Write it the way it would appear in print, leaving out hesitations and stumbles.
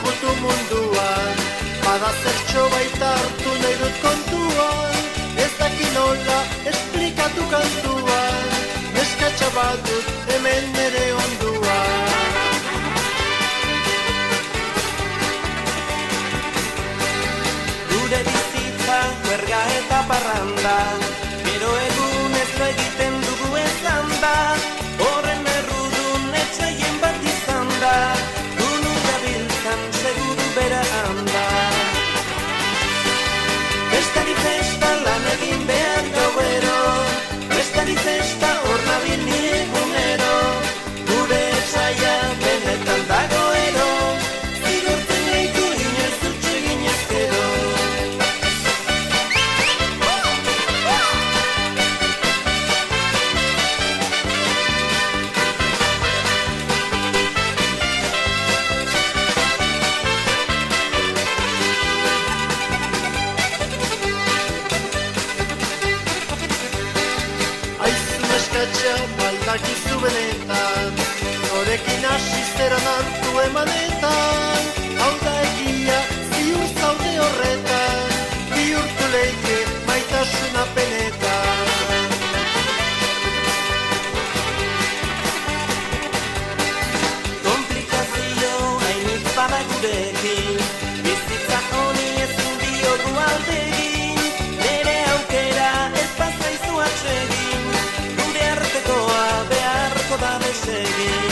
ezagutu munduan, bada zertxo baita hartu nahi dut kontuan, ez daki nola esplikatu kantuan, neskatxa bat dut hemen nere onduan. Gure bizitza, huerga eta parranda, gero egun ez egiten dugu ezan da, horren errudun etxaien bat izan da, gunu gabiltzan seguru bera handa. Bestari festa lan egin behar gauero, bestari festa hor nabil ni egunero, gure etxaia benetan dagoero, zigortzen gaitu inoiz dutxe ginezkero. Baldakizu benetan, norekin hasi zeran hartu emanetan, hau da egia ziur zaude horretan, bihurtu leike maitasuna penetan. Komplikazio hainitz bada gurekin, bizitza honi ezin diogu aldegin, nere aukera ez bazaizu atsegin, beharko da desegin.